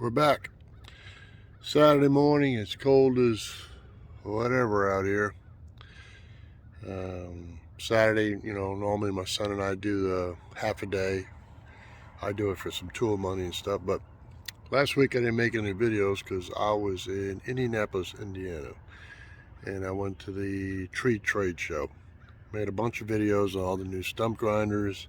We're back. Saturday morning, it's cold as whatever out here. Saturday, normally my son and I do the half a day. I do it for some tool money and stuff, but last week I didn't make any videos because I was in Indianapolis, Indiana, and I went to the tree trade show. Made a bunch of videos on all the new stump grinders,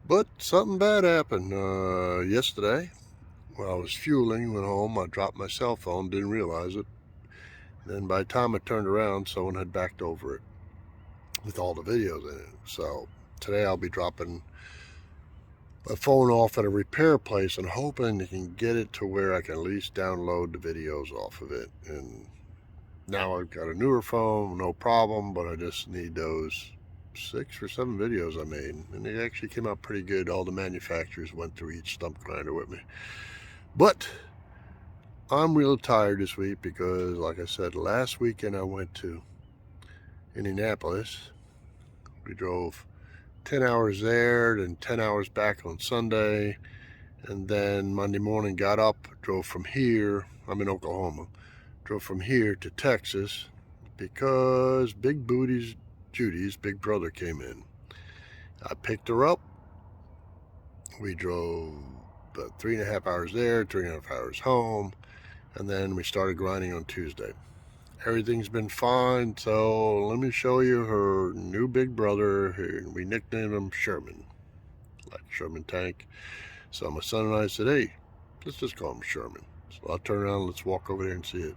but something bad happened yesterday. When I was fueling, went home, I dropped my cell phone, didn't realize it. Then by the time I turned around, someone had backed over it with all the videos in it. So today I'll be dropping my phone off at a repair place and hoping they can get it to where I can at least download the videos off of it. And now I've got a newer phone, no problem, but I just need those 6 or 7 videos I made. And they actually came out pretty good. All the manufacturers went through each stump grinder with me. But I'm real tired this week because, like I said, last weekend I went to Indianapolis. We drove 10 hours there, then 10 hours back on Sunday, and then Monday morning got up, drove from here, I'm in Oklahoma, drove from here to Texas because Big Booty's, Judy's big brother came in. I picked her up. We drove about 3.5 hours there, 3.5 hours home, and then we started grinding on Tuesday. Everything's been fine, so let me show you her new big brother. We nicknamed him Sherman, like Sherman tank. So my son and I said, hey, let's just call him Sherman. So I'll turn around, let's walk over there and see it.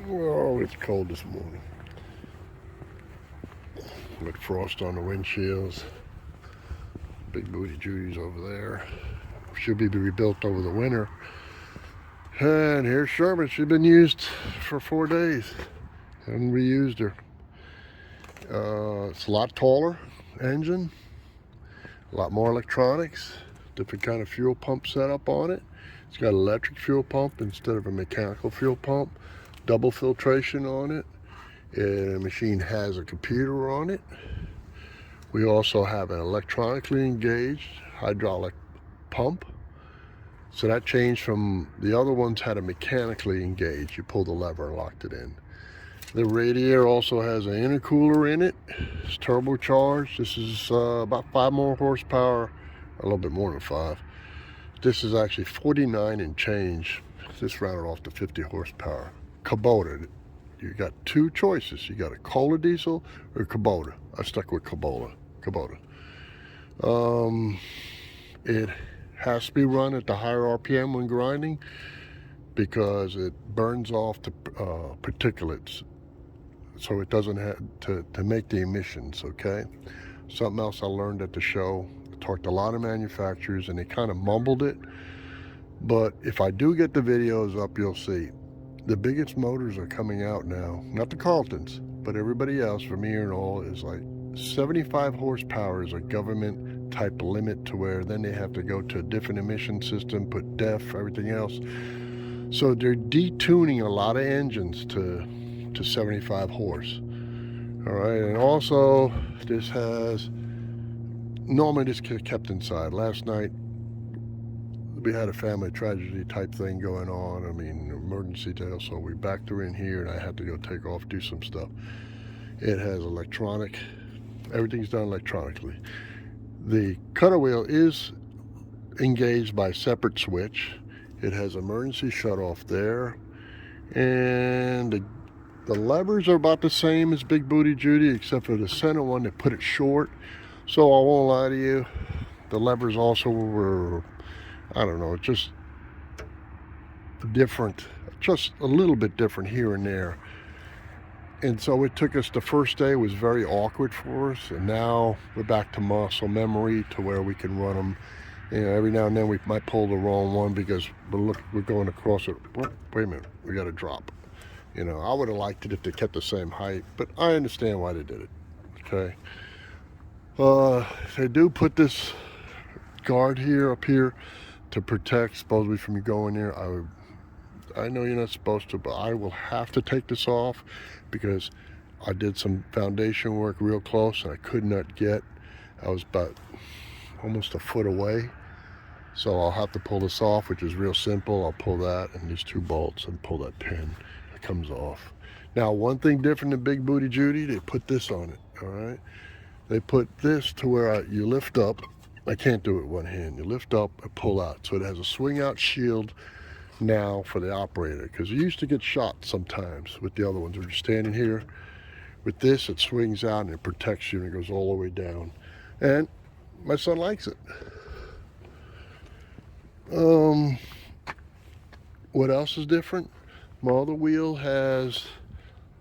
Oh, it's cold this morning. With frost on the windshields. Big Booty Judy's over there. She'll be rebuilt over the winter. And here's Sherman. She's been used for 4 days. Haven't reused her. It's a lot taller engine. A lot more electronics. Different kind of fuel pump setup on it. It's got an electric fuel pump instead of a mechanical fuel pump. Double filtration on it. And the machine has a computer on it. We also have an electronically engaged hydraulic pump. So that changed from the other ones had a mechanically engaged. You pull the lever and locked it in. The radiator also has an intercooler in it. It's turbocharged. This is about 5 more horsepower, a little bit more than 5. This is actually 49 and change. This rounded off to 50 horsepower. Kubota. You got 2 choices. You got a Kohler diesel or Kubota. I stuck with Kubota. It has to be run at the higher RPM when grinding because it burns off the particulates, so it doesn't have to make the emissions. Okay, something else I learned at the show, I talked to a lot of manufacturers and they kind of mumbled it, but if I do get the videos up, you'll see the biggest motors are coming out now, not the Carltons, but everybody else from here and all is like 75 horsepower is a government type limit, to where then they have to go to a different emission system, put DEF, everything else. So they're detuning a lot of engines to 75 horse. All right, and also this has, normally this gets kept inside. Last night we had a family tragedy type thing going on. I mean, emergency tail, so we backed her in here and I had to go take off, do some stuff. It has electronic, everything's done electronically. The cutter wheel is engaged by a separate switch. It has emergency shut off there. And the levers are about the same as Big Booty Judy, except for the center one, they put it short. So I won't lie to you, the levers also were, I don't know, just different, just a little bit different here and there. And so it took us, the first day was very awkward for us, and now we're back to muscle memory to where we can run them. Every now and then we might pull the wrong one because we're going across it. Wait a minute, we got to drop. I would have liked it if they kept the same height, but I understand why they did it. Okay. They do put this guard here, up here, to protect supposedly from you going there. I know you're not supposed to, but I will have to take this off because I did some foundation work real close and I could not get, I was about almost a foot away. So I'll have to pull this off, which is real simple. I'll pull that and these 2 bolts and pull that pin that comes off. Now, one thing different than Big Booty Judy, they put this on it, all right? They put this to where you lift up. I can't do it with one hand. You lift up and pull out. So it has a swing out shield now for the operator, because you used to get shot sometimes with the other ones. When you're standing here, with this, it swings out and it protects you and it goes all the way down. And my son likes it. What else is different? My other wheel has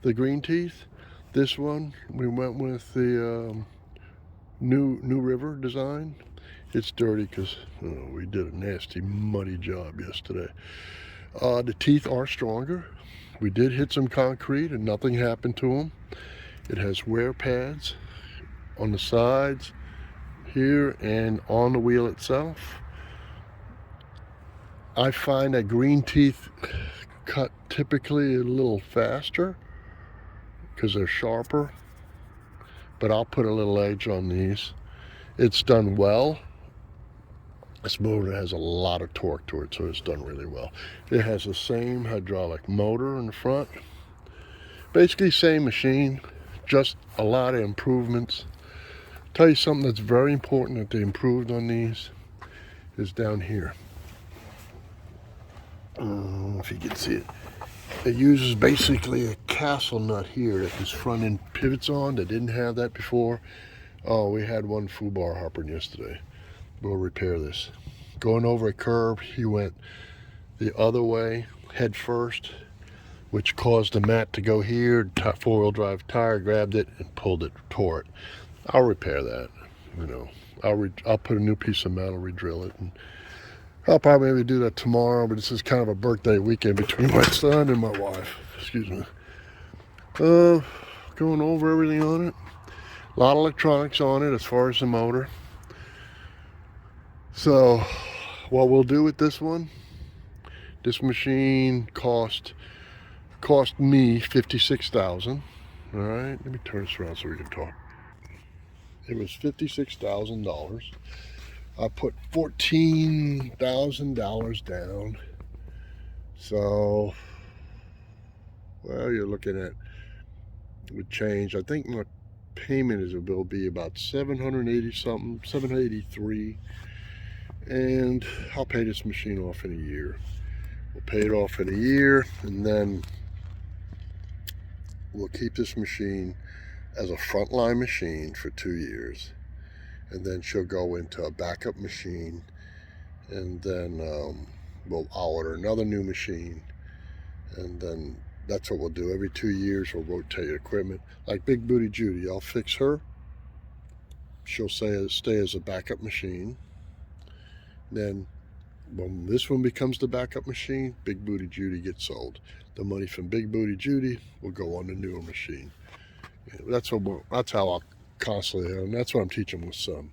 the green teeth. This one, we went with the New River design. It's dirty because we did a nasty, muddy job yesterday. The teeth are stronger. We did hit some concrete and nothing happened to them. It has wear pads on the sides here and on the wheel itself. I find that green teeth cut typically a little faster because they're sharper, but I'll put a little edge on these. It's done well. This motor has a lot of torque to it, so it's done really well. It has the same hydraulic motor in the front. Basically same machine, just a lot of improvements. Tell you something that's very important that they improved on these is down here. I don't know if you can see it. It uses basically a castle nut here that this front end pivots on. They didn't have that before. Oh, we had one foobar hopping yesterday. We'll repair this. Going over a curb, he went the other way, head first, which caused the mat to go here. Four-wheel drive tire grabbed it and pulled it, tore it. I'll repair that. I'll put a new piece of metal, re-drill it, and I'll probably maybe do that tomorrow, but this is kind of a birthday weekend between my son and my wife. Excuse me. Going over everything on it. A lot of electronics on it as far as the motor. So what we'll do with this one, this machine cost me $56,000. All right, let me turn this around so we can talk. It was $56,000. I put $14,000 down. So, well, you're looking at, with change, I think my payment will be about 780 something, 783. And I'll pay this machine off in a year. We'll pay it off in a year, and then we'll keep this machine as a frontline machine for 2 years. And then she'll go into a backup machine, and then I'll order another new machine, and then that's what we'll do. Every 2 years we'll rotate equipment. Like Big Booty Judy, I'll fix her. She'll stay as a backup machine. Then when this one becomes the backup machine, Big Booty Judy gets sold. The money from Big Booty Judy will go on the newer machine. That's how I'll constantly, and that's what I'm teaching my son.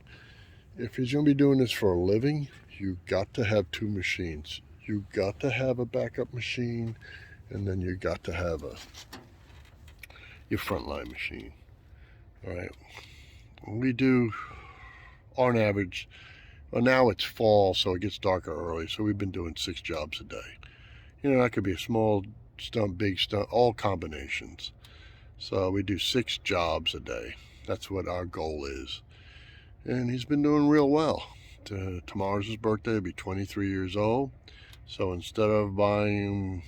If he's going to be doing this for a living, you got to have 2 machines. You got to have a backup machine, and then you got to have your frontline machine. All right. We do, on average, well, now it's fall, so it gets darker early, so we've been doing 6 jobs a day. That could be a small stump, big stump, all combinations. So we do 6 jobs a day. That's what our goal is. And he's been doing real well. Tomorrow's his birthday. He'll be 23 years old. So instead of buying him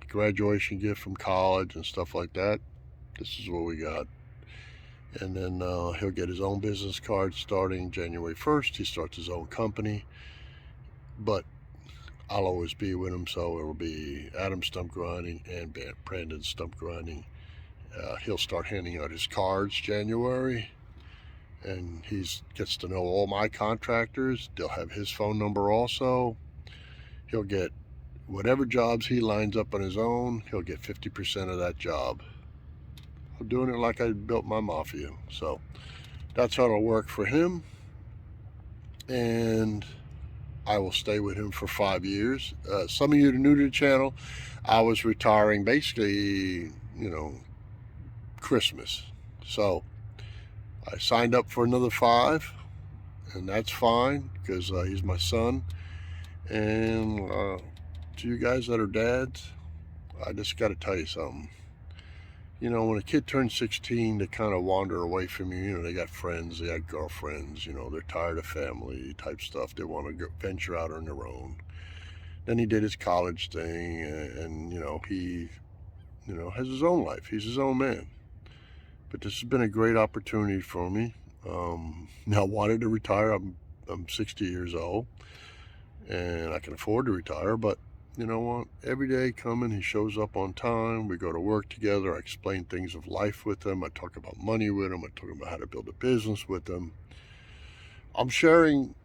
a graduation gift from college and stuff like that, this is what we got. And then he'll get his own business card starting January 1st. He starts his own company. But I'll always be with him, so it'll be Adam Stump Grinding and Brandon Stump Grinding. He'll start handing out his cards January, and he gets to know all my contractors. They'll have his phone number also. He'll get whatever jobs he lines up on his own, he'll get 50% of that job. I'm doing it like I built my mafia. So that's how it'll work for him. And I will stay with him for 5 years. Some of you are new to the channel. I was retiring basically, Christmas. So I signed up for another 5, and that's fine because he's my son. And to you guys that are dads, I just got to tell you something. You know, when a kid turns 16, they kind of wander away from you. You know, they got friends, they got girlfriends, you know, they're tired of family type stuff. They want to go venture out on their own. Then he did his college thing, and you know, he, you know, has his own life. He's his own man. But this has been a great opportunity for me. Now, I wanted to retire. I'm 60 years old, and I can afford to retire, but you know what? Every day coming, he shows up on time. We go to work together. I explain things of life with him. I talk about money with him. I talk about how to build a business with him. I'm sharing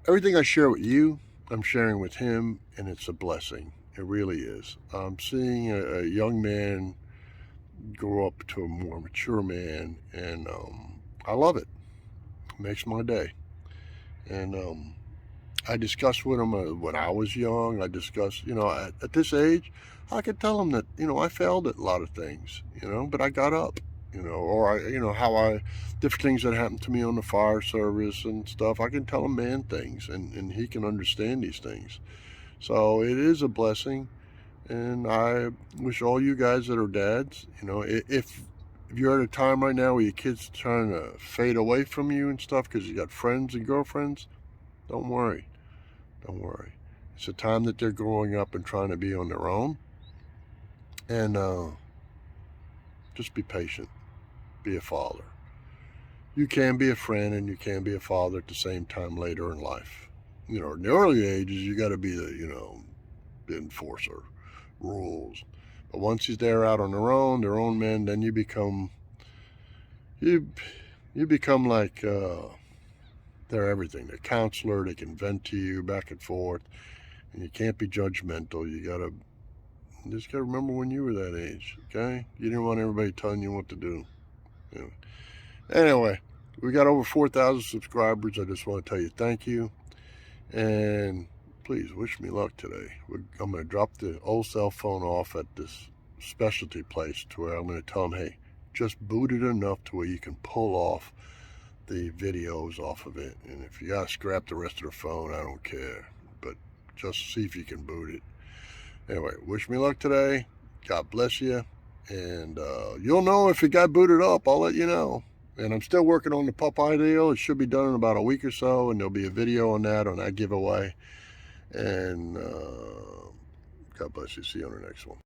everything I share with you. I'm sharing with him, and it's a blessing. It really is. I'm seeing a young man grow up to a more mature man, and I love it. It makes my day. And I discussed with him when I was young. I discussed, you know, at this age, I could tell him that, you know, I failed at a lot of things, you know, but I got up, you know, or you know, different things that happened to me on the fire service and stuff. I can tell him man things, and he can understand these things. So it is a blessing, and I wish all you guys that are dads, you know, if you're at a time right now where your kid's trying to fade away from you and stuff because you got friends and girlfriends, don't worry. Don't worry. It's a time that they're growing up and trying to be on their own. And just be patient. Be a father. You can be a friend and you can be a father at the same time later in life. You know, in the early ages, you got to be the, you know, the enforcer, rules. But once you're there out on their own men, then you become like they're everything. They're counselor. They can vent to you back and forth. And you can't be judgmental. You just gotta remember when you were that age, okay? You didn't want everybody telling you what to do. You know. Anyway, we got over 4,000 subscribers. I just want to tell you thank you, and please wish me luck today. I'm gonna drop the old cell phone off at this specialty place to where I'm gonna tell them, hey, just boot it enough to where you can pull off the videos off of it. And if you gotta scrap the rest of the phone, I don't care. But just see if you can boot it. Anyway, wish me luck today. God bless you. And you'll know if it got booted up. I'll let you know. And I'm still working on the Popeye deal. It should be done in about a week or so. And there'll be a video on that giveaway. And God bless you. See you on the next one.